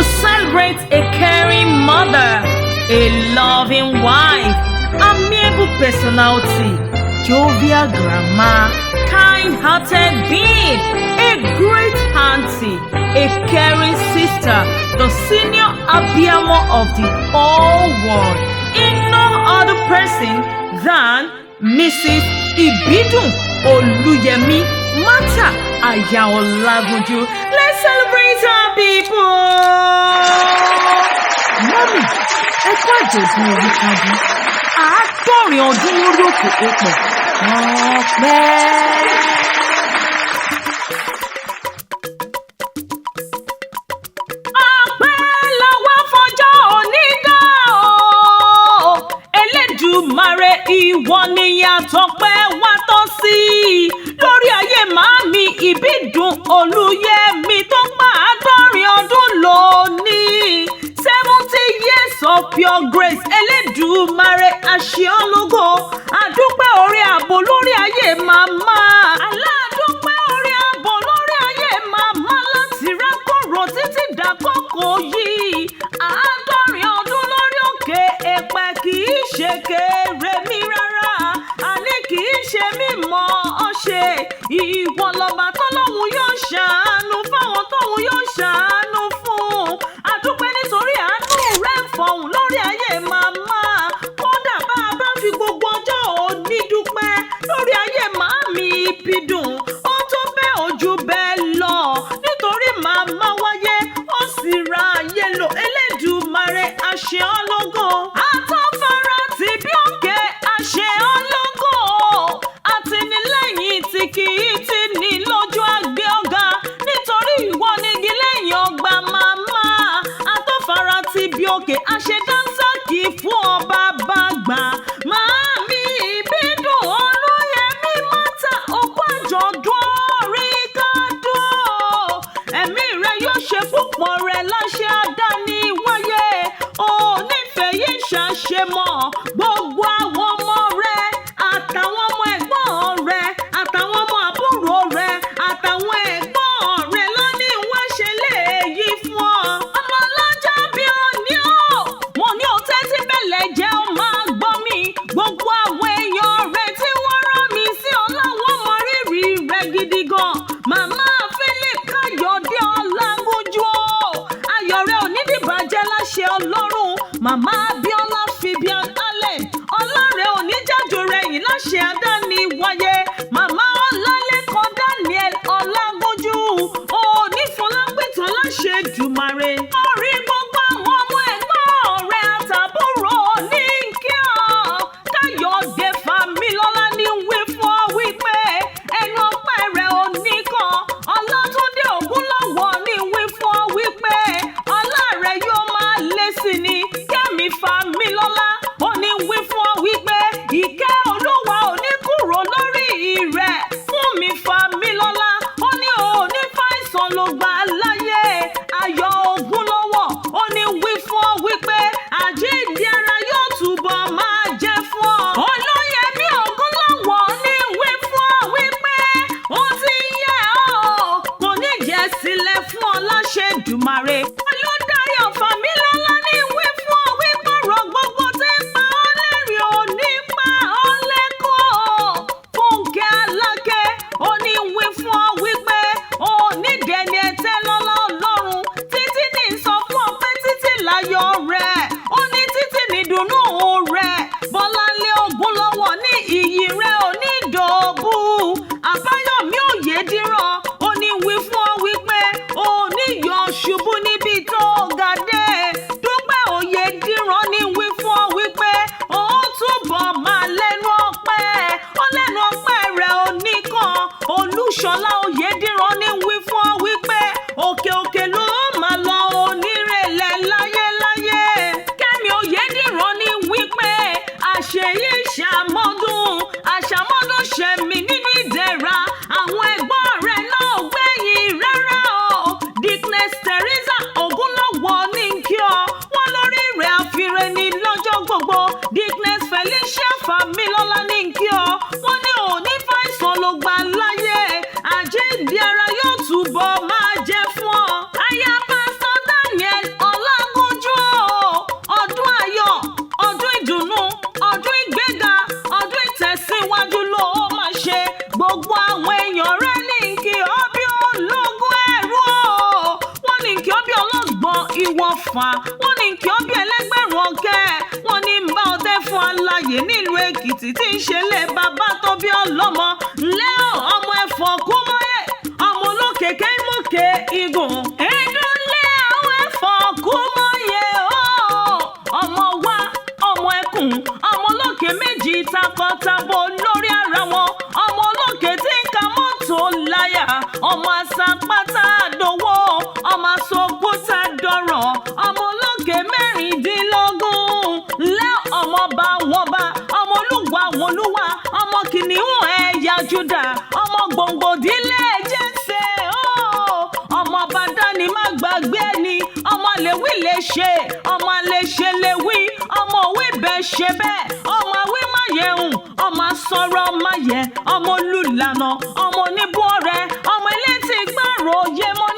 will celebrate a caring mother, a loving wife, amiable personality, jovial grandma, kind-hearted being, a great auntie, a caring sister, the senior abiyamo of the whole world, in no other person than Mrs. Ibidun Oluyemi Mata Aya Olagunju. Let's celebrate our people. Mommy, ẹ kú àjọ̀dún Oríkì. Àádọ́rin ọdún lórí òkè èpè. Ọpẹ́. Elédùmarè ìwọ ni àtọ́pẹ́ wá tọ́ sí lórí ayé màámi Ìbídùn Olúyẹmí tó pa àádọ́rin ọdún lónìí 70 years of pure grace. Elédùmarè àṣẹ ológo àdúpẹ́ orí ààbò lórí ayé màmá aládùpẹ́ orí ààbò lórí ayé màmá láti rákòrò títí dàkókò yìí. Àádọ́rin ọdún lórí òkè èpè kì í ṣe kéré mi rárá, àní kì í ṣe mímọ̀ ọ́ ṣe. Ìwọ lọ́ba tọ́lọ́hun yóò ṣàánú fáwọn tóhun yóò ṣàánú fún. Àdúpẹ́ nítorí àánú rẹ̀ fọ̀hún lórí ayé màmá. Kódà bá a bá fi gbogbo ọjọ́ òní dúpẹ́ lórí ayé màámi Ìbídùn, ó tó bẹ́ẹ̀ ojú bẹ́ẹ̀ lọ nítorí màmá wáyé ó sì ra ayé lò. Elédùmarè àṣẹ ológo àtọ́fara ti bí òkè àṣẹ ológo àtìlẹ́yìn tí kì í ti ní lójú àgbẹ̀ ọ̀gá nítorí ìwọ nígi lẹ́yìn ọgbà màmá àtọ́fara ti bí òkè àṣẹ dáńsákì fún ọba bàgbà. Màámi Ìbídùn Olúyẹmí Mata òkú àjọ̀dún Oríkì. Ẹ̀mí rẹ yóò ṣe púpọ̀ rẹ̀ láṣẹ àdáni wáyé. Onífẹ̀ẹ́ yìí ṣàṣemọ̀ gbogbo àwọn ọmọ rẹ̀ àtàwọn ọmọ ẹ̀gbọ́n rẹ̀ àtàwọn ọmọ àbúrò rẹ̀ àtàwọn ẹ̀gbọ́n rẹ̀ lónìí wọ́n ṣe léyìí fún ọ. Ọmọ ọlọ́jọ́ bí òní o, mo ní o tẹ́tí bẹ̀lẹ̀ jẹ́ ọ máa gbọ́ mi. Gbogbo àwọn èèyàn rẹ̀ tí wọ́n rán mi sí ọlọ́wọ́ mọ rírì rẹ̀ gidi gan. Màmá Philip Káyọ̀dé Ọlágúnjú o, ayọ̀ rẹ̀ ò ní dìbàjẹ́ láṣẹ Ọlọ́run. Màmá Abíọ́lá Fibian Allen, ọlọ́rẹ̀ ò ní jájò rẹ̀yìn láṣẹ àdáni wáyé. Màmá Ọlálékan Daniel Ọlágúnjú, òní Fọlápẹ̀tàn láṣẹ Èdùmàrè. Orí gbogbo àwọn ọmọ ẹ̀gbọ́n rẹ̀ àtàbúrò ní kí ọ. Káyọ̀dé Fámilọ́lá ní wí fún ọ wípé ẹnu ọpẹ́ rẹ̀ ò ní kan. Ọlátúndé Ògúnlọ́wọ̀ ní wí fún ọ wípé ọlá rẹ̀ yóò máa lé sí ni. Kẹ́mi Fámilọ́lá ó ní wí fún ọ wípé ìkẹ́ Olúwa ò ní kúrò lórí rẹ̀. Fúnmi Fámilọ́lá ó ní òní fàìsàn ló gbà láyé. Ayọ̀ Ògúnlọ́wọ̀ ó ní wí fún ọ wípé àjíǹde ara yóò túbọ̀ máa jẹ́ fún ọ. Olúyẹmí Ògúnlọ́wọ̀ ní wí fún ọ wípé ó ti yẹ ọ́, kò ní jẹ́ sílẹ̀ fún ọ láṣẹ Èdùmàrè. Olùdarí Fámilọ́lá ní wí fún ọ wípé ọ̀rọ̀ gbogbo tí ń pa ọ́ lẹ́rìn ò ní pa ọ́ lẹ́kọ̀ọ́. Fúnkẹ́ Aláké ó ní wí fún ọ wípé ó ní dẹni ẹ̀tẹ́ lọ́lá Ọlọ́run. Títí ní sọ fún ọ pé títí láyọ̀ rẹ̀, ó ní títí ní dùnnú rẹ̀. Bọ́láńlé Ògúnlọ́wọ̀ ní iyì rẹ̀ ò ní dòbú. Àbáyọ̀mí Oyèdíràn ó ní wí fún ọ wípé ó ní yọ ṣubú níbi tó ga dé. Dúpẹ́ Oyèdíràn ní wí fún ọ wípé ó túbọ̀ máa lẹ́nu ọpẹ́. Ó lẹ́nu ọpẹ́ rẹ̀ ò ní kan. Olúṣọlá Oyèdíràn ní wí fún ọ wípé òkè òkè ló máa lọ onírèlẹ̀ láyéláyé. Kẹ́mi Oyèdíràn ní wípé àṣeyí ṣàmọ́dún àṣàmọ́dún ṣẹ̀mí nínú ìdẹ̀ra. Àwọn ẹ̀gbọ́n rẹ̀ náà ò gbẹ̀yìn rárá o. Dickness Teresa Ògúnlọ́wọ̀ ní kí ọ, wọ́n lórí rẹ̀ àfirẹ́ ní lọ́jọ́ gbogbo. Dickness Felicia Fámilọ́lá ní kí ọ, wọ́n ní òní fàìsàn ló gbà láyé. Àjíǹde ara yóò túbọ̀ máa jẹ́ fún ọ. Aya Pásítọ̀ Daniel Ọ̀fà wọ́n ní kí ó bí ẹlẹ́gbẹ̀rún ọ̀kẹ́ wọ́n ní bá ọdẹ fún Alaye nílùú Èkìtì tí ń ṣe lé bàbá tó bí ọlọ́mọ lẹ́ ọmọ Ẹfọn kú mọ́yé ọmọ olókèké mọ́kè igun ìdúnlé àwọn Ẹfọn kú mọ́yé ọmọ wa ọmọ ẹkùn ọmọ olókè méjì takọtabo lórí ara wọn ọmọ olókè tí ń ka mọ́tò láyà ọmọ asapátá dowó ọmọ asokúta dọ̀rọ̀ ọmọ olókè mẹ́rìndínlógún lẹ́ ọmọ bá wọn bá ọmọ olúwa wọn olúwa ọmọ kìnìún ẹ̀yà Júdà ọmọ gbòǹgbòdílé Jésè ọmọ bàdání má gbàgbé ni ọmọ lèwí lè ṣe ọmọ lè ṣe lèwí ọmọ òwe bẹ́ẹ̀ ṣe bẹ́ẹ̀ ọmọ àwí má yẹun ọmọ sọ̀rọ̀ má yẹ ọmọ olùlànà ọmọ oníbú ọ̀rẹ́ ọmọ ilé tí gbàrò yé mọ́